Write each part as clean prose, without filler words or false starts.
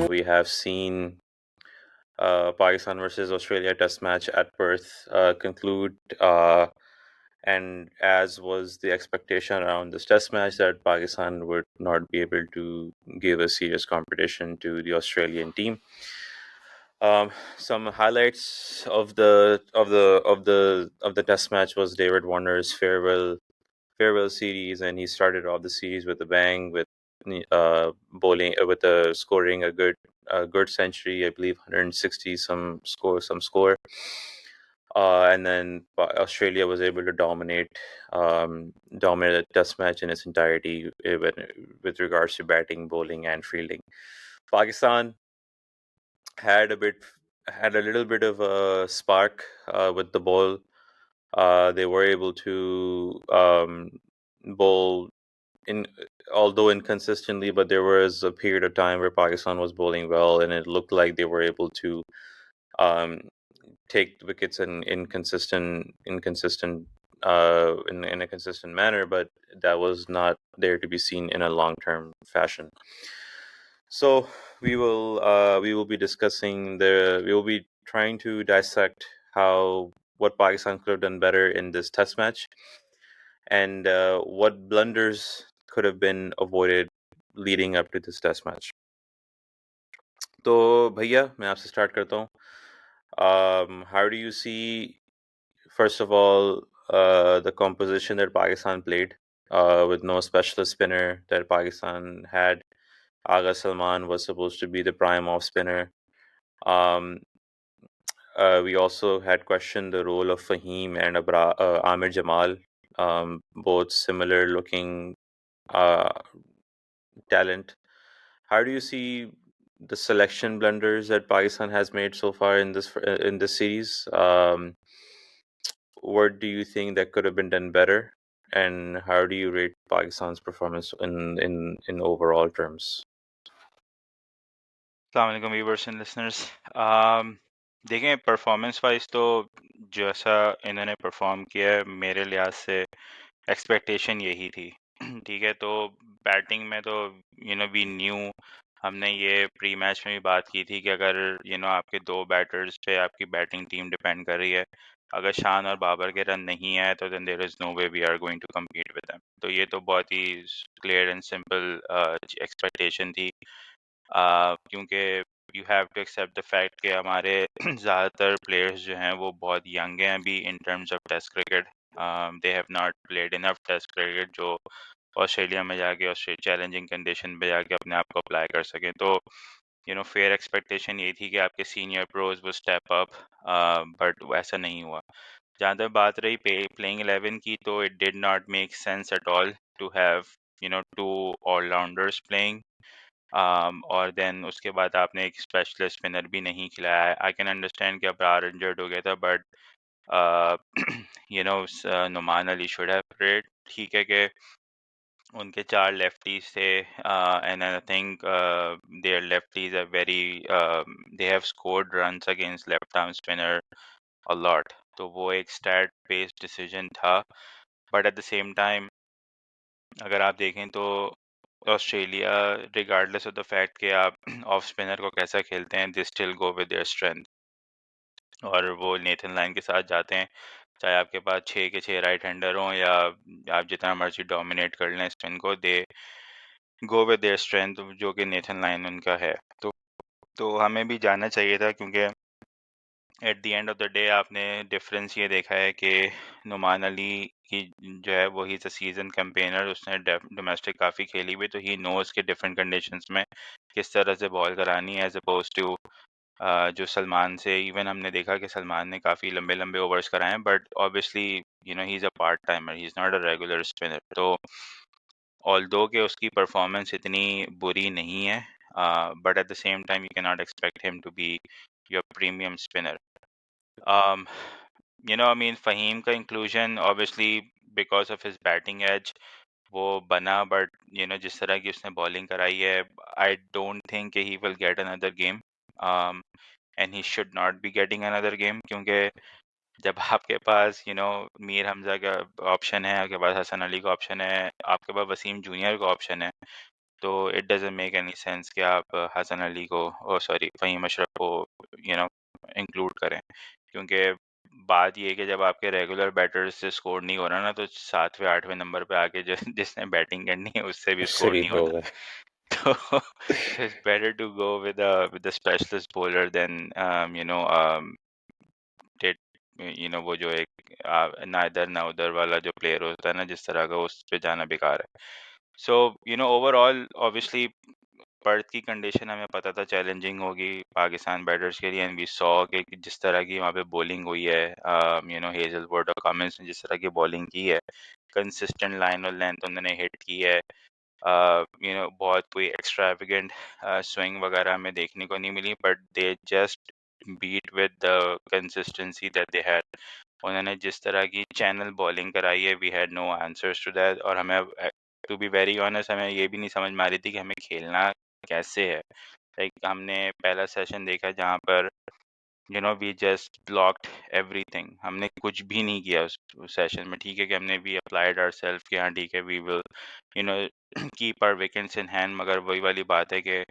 We have seen Pakistan versus Australia Test match at Perth conclude, and as was the expectation around this Test match, that Pakistan would not be able to give a serious competition to the Australian team. Some highlights of the Test match was David Warner's farewell series, and he started off the series with a bang with bowling with scoring a good century, I believe 160 some score, and then Australia was able to dominate the Test match in its entirety with regards to batting, bowling, and fielding. Pakistan had a little bit of a spark with the ball. They were able to bowl in although inconsistently, but there was a period of time where Pakistan was bowling well, and it looked like they were able to um, take wickets in in a consistent manner, but that was not there to be seen in a long-term fashion. So we will be we will be trying to dissect what Pakistan could have done better in this Test match, and what blunders could have been avoided leading up to this Test match. तो भैया मैं आपसे start करता हूँ. How do you see, first of all, the composition that Pakistan played with no specialist spinner that Pakistan had? Agha Salman was supposed to be the prime off spinner. Um, we also had questioned the role of Fahim and Amir Jamal, both similar looking uh, talent. How do you see the selection blunders that Pakistan has made so far in this series? What do you think that could have been done better, and how do you rate Pakistan's performance in overall terms? Assalamualaikum viewers and listeners. देखें performance wise तो जैसा इन्होंने perform किया है मेरे लिहाज से expectation यही थी. ठीक है, तो बैटिंग में तो वी न्यू, हमने ये प्री मैच में भी बात की थी कि अगर आपके दो बैटर्स पे आपकी बैटिंग टीम डिपेंड कर रही है, अगर शान और बाबर के रन नहीं आए तो then there is no way we are going to compete with them. तो ये तो बहुत ही क्लियर एंड सिंपल एक्सपेक्टेशन थी, क्योंकि you have to accept the fact कि हमारे ज़्यादातर प्लेयर्स जो हैं वो बहुत यंग हैं अभी in terms of test cricket. They have not played enough test cricket जो ऑस्ट्रेलिया में जाके चैलेंजिंग कंडीशन पे जाके अपने आप को अप्लाई कर सकें. तो फेयर एक्सपेक्टेशन ये थी कि आपके सीनियर प्रोज वो स्टेप अप, बट ऐसा नहीं हुआ. जहाँ तक बात रही प्लेइंग 11 की, तो it did not make sense at all to have two allrounders playing, और देन उसके बाद आपने एक स्पेशलिस्ट स्पिनर भी नहीं खिलाया. आई कैन अंडरस्टैंड कि अब्रार इंजर्ड हो गया था, but Noman Ali should have played. ठीक है कि उनके 4 लेफ्टीज थे, and I think their lefties are very, they have scored runs against left arm spinner a lot. तो वो एक स्टैट बेस्ड डिसीजन था, but at the same time अगर आप देखें तो Australia, regardless of the fact कि आप ऑफ स्पिनर को कैसा खेलते हैं, they still go with their strength, और वो नेथन लाइन के साथ जाते हैं, चाहे आपके पास 6 के 6 राइट हैंडर हों या आप जितना मर्जी डोमिनेट कर लें स्पिन को, दे गो विद देयर स्ट्रेंथ, जो कि नेथन लाइन उनका है. तो हमें भी जानना चाहिए था, क्योंकि at the end of the day आपने डिफरेंस ये देखा है कि नुमान अली की जो है वो ही इज़ अ सीजन कैंपेनर, उसने डोमेस्टिक काफ़ी खेली हुई, तो ही नोज़ के डिफरेंट कंडीशंस में किस तरह से बॉल करानी है, एज अपोज टू जो सलमान से. इवन हमने देखा कि सलमान ने काफ़ी लंबे लंबे ओवर्स कराए हैं, but obviously he is a part timer, he is not a regular spinner. तो ऑल्दो कि उसकी परफॉर्मेंस इतनी बुरी नहीं है, but at the same time you can not expect him to be your premium spinner. Um, I mean, Fahim का inclusion obviously because of his batting edge वो बना, but जिस तरह की उसने bowling कराई है, I don't think कि he will get another game, um, and he should not be getting another game, क्योंकि जब आपके पास मीर हमजा का ऑप्शन है, आपके पास हसन अली का ऑप्शन है, आपके पास वसीम जूनियर का ऑप्शन है, तो it doesn't make any sense कि आप हसन अली को, ओ सॉरी, फ़हीम अशरफ को यू नो इंक्लूड करें, क्योंकि बात ये है कि जब आपके रेगुलर बैटर्स से स्कोर नहीं हो रहा ना, तो 7वें 8वें नंबर पे आके जिसने बैटिंग करनी है उससे भी उससे स्कोर भी नहीं होता। होगा। तो it's better to go with a specialist bowler than टेट वो जो एक ना इधर ना उधर वाला जो प्लेयर होता है ना, जिस तरह का, उस पे जाना बेकार है। सो ओवरऑल ऑब्वियसली पर्थ की कंडीशन हमें पता था चैलेंजिंग होगी पाकिस्तान बैटर्स के लिए, एंड वी सॉ कि जिस तरह की वहाँ पे बॉलिंग हुई है, हेजलवुड और कमिंस ने जिस तरह की बॉलिंग की है, कंसिस्टेंट लाइन और लेंथ उन्होंने हिट की है। बहुत कोई एक्स्ट्रावेगेंट स्विंग वगैरह हमें देखने को नहीं मिली, but they just beat with the consistency that they had. उन्होंने जिस तरह की चैनल बॉलिंग कराई है, we had no answers to that, और हमें, टू बी वेरी ऑनेस्ट, हमें ये भी नहीं समझ में आ रही थी कि हमें खेलना कैसे है। लाइक हमने पहला सेशन देखा जहाँ पर वी जस्ट ब्लॉक्ड एवरीथिंग, हमने कुछ भी नहीं किया उस सेशन में। ठीक है कि हमने भी अप्लाइड आवरसेल्फ कि हाँ ठीक है, we will you know keep our wickets in hand, मगर वही वाली बात है कि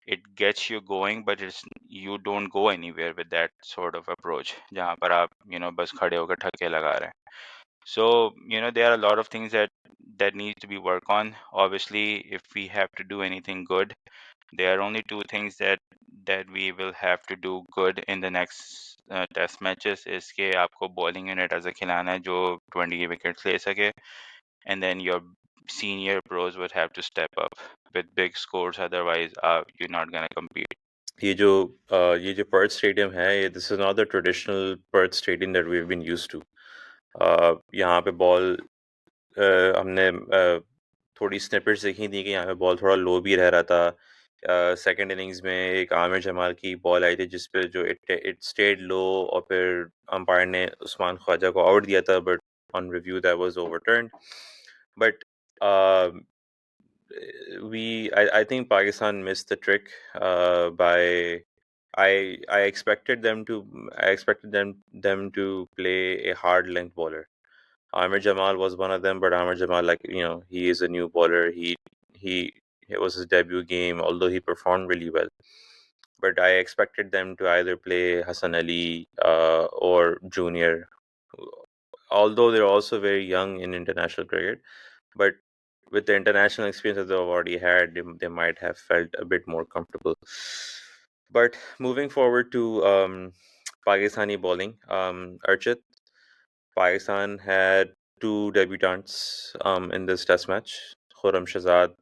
it gets you going, but it's you don't go anywhere with that sort of approach, जहाँ पर आप बस खड़े होकर ठक्के लगा रहे हैं। So, there are a lot of things that need to be worked on. Obviously, if we have to do anything good, there are only two things that we will have to do good in the next test matches. is कि आपको bowling unit ऐसा खिलाना है जो 20 wickets ले सके, and then your senior pros would have to step up with big scores. Otherwise, you're not gonna compete. ये जो ये जो पर्थ स्टेडियम है, ये this is not the traditional Perth stadium that we have been used to. यहाँ पे ball हमने थोड़ी स्निपेट्स देखी थी कि यहाँ पे बॉल थोड़ा लो भी रह रहा था। सेकंड इनिंग्स में एक आमिर जमाल की बॉल आई थी जिस पे जो इट इट स्टेड लो, और फिर अंपायर ने उस्मान ख्वाजा को आउट दिया था, but on review that was ओवरटर्न्ड। But I think Pakistan missed the trick by I expected them to play a hard length bowler. Amir Jamal was one of them, but Amir Jamal, like, he is a new bowler. He it was his debut game, although he performed really well. But I expected them to either play Hassan Ali or Junior, although they're also very young in international cricket. But with the international experience that they've already had, they might have felt a bit more comfortable. But moving forward to Pakistani bowling, Archit, Pakistan had two debutants in this test match, Khurram Shahzad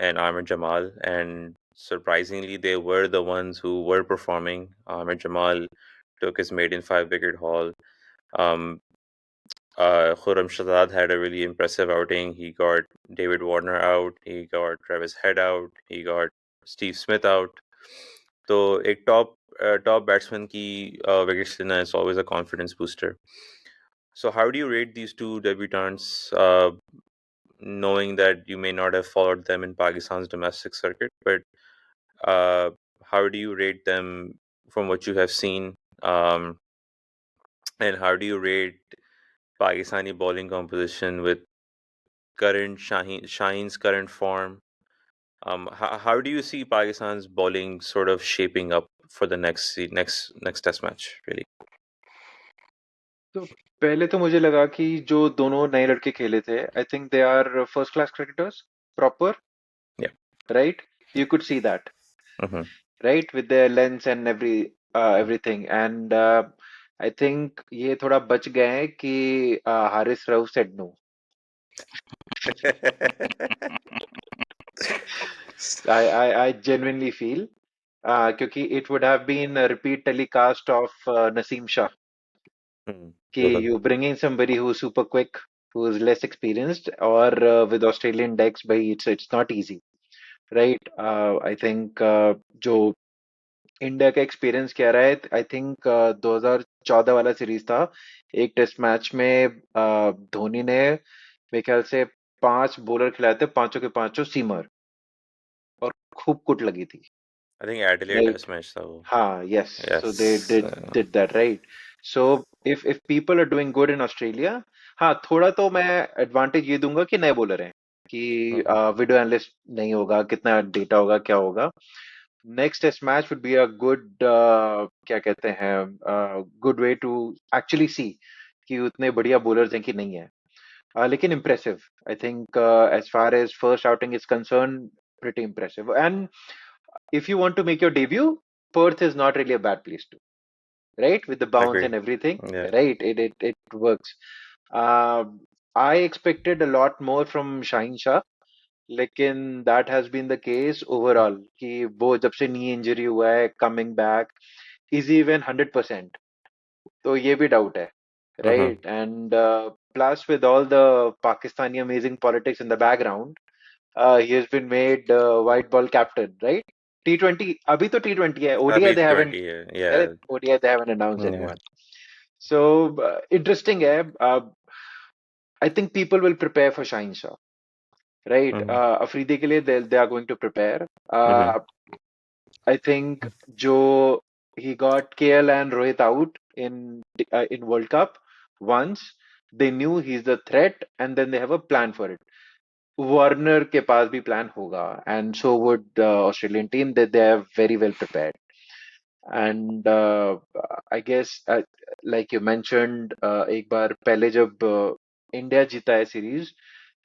and Amir Jamal, and surprisingly, they were the ones who were performing. Amir Jamal took his maiden 5-wicket haul. Um, Khurram Shahzad had a really impressive outing. He got David Warner out, he got Travis Head out, he got Steve Smith out. So a top batsman की wickets लेना is always a confidence booster. So how do you rate these two debutants, knowing that you may not have followed them in Pakistan's domestic circuit, but uh, how do you rate them from what you have seen, um, and how do you rate Pakistani bowling composition with Shaheen's current form? How do you see Pakistan's bowling sort of shaping up for the next test match? Really? तो पहले तो मुझे लगा कि जो दोनों नए लड़के खेले थे, I think they are first class cricketers, proper, Yeah. Right? You could see that, Mm-hmm. Right, with their lens and everything, and I think ये थोड़ा बच गए हैं कि Haris Rauf said no. I genuinely feel, क्योंकि it would have been a repeat telecast of Naseem Shah, कि Global. you bringing somebody who's super quick, who is less experienced, or with Australian decks, by it's not easy, right? I think जो India का experience कह रहा है, I think 2014 वाला series था, एक test match में धोनी ने मेरे ख्याल से 5 बॉलर खिलाए थे, पांचों के पांचों सीमर, और खूब कुट लगी थी, I think Adelaide right? test match though. हाँ, yes, so they Yes. Did that, right? So if people are doing good in Australia, हाँ थोड़ा तो मैं एडवांटेज ये दूंगा कि नए बॉलर हैं कि Mhm. वीडियो एनालिस्ट नहीं होगा, कितना डेटा होगा, क्या होगा. Next test match would be a good क्या कहते हैं good way to actually see कि उतने बढ़िया बॉलर्स हैं कि नहीं है. लेकिन impressive. I think as far as first outing is concerned, pretty impressive. And if you want to make your debut, Perth is not really a bad place to, right? With the bounce Agree. and everything, Yeah. right? It works. I expected a lot more from Shaheen Shah, लेकिन that has been the case overall कि वो जब से knee injury हुआ है, coming back, is he even 100%? तो ये भी doubt है, Mhm. right? And plus with all the Pakistani amazing politics in the background, he has been made white ball captain, right? T20, अभी तो T20 है. ODI Abhi they haven't, 20 hai. correct? Yeah. ODI they haven't announced Yeah. anyone. So interesting है. I think people will prepare for Shaheen Shah, right? Mhm. Afridi के लिए they are going to prepare. Mhm. I think Joe he got KL and Rohit out in World Cup once. They knew he's the threat, and then they have a plan for it. Warner के पास भी plan होगा, and so would the Australian team. That they are very well prepared. And I guess like you mentioned, एक बार पहले जब India जीता है series,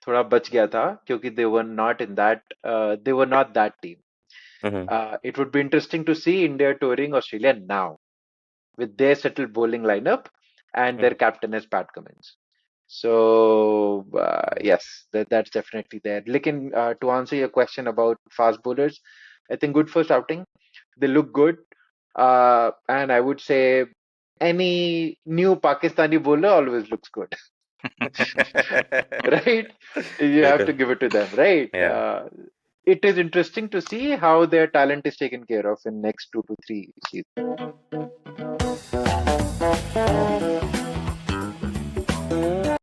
थोड़ा बच गया था क्योंकि they were not that team. Mhm. It would be interesting to see India touring Australia now with their settled bowling lineup and their Mhm. captain as Pat Cummins. So yes, that's definitely there. Lekin, to answer your question about fast bowlers, I think good first outing. They look good, and I would say any new Pakistani bowler always looks good, right? You have to Bilkul. give it to them, right? Yeah. It is interesting to see how their talent is taken care of in next 2 to 3 seasons.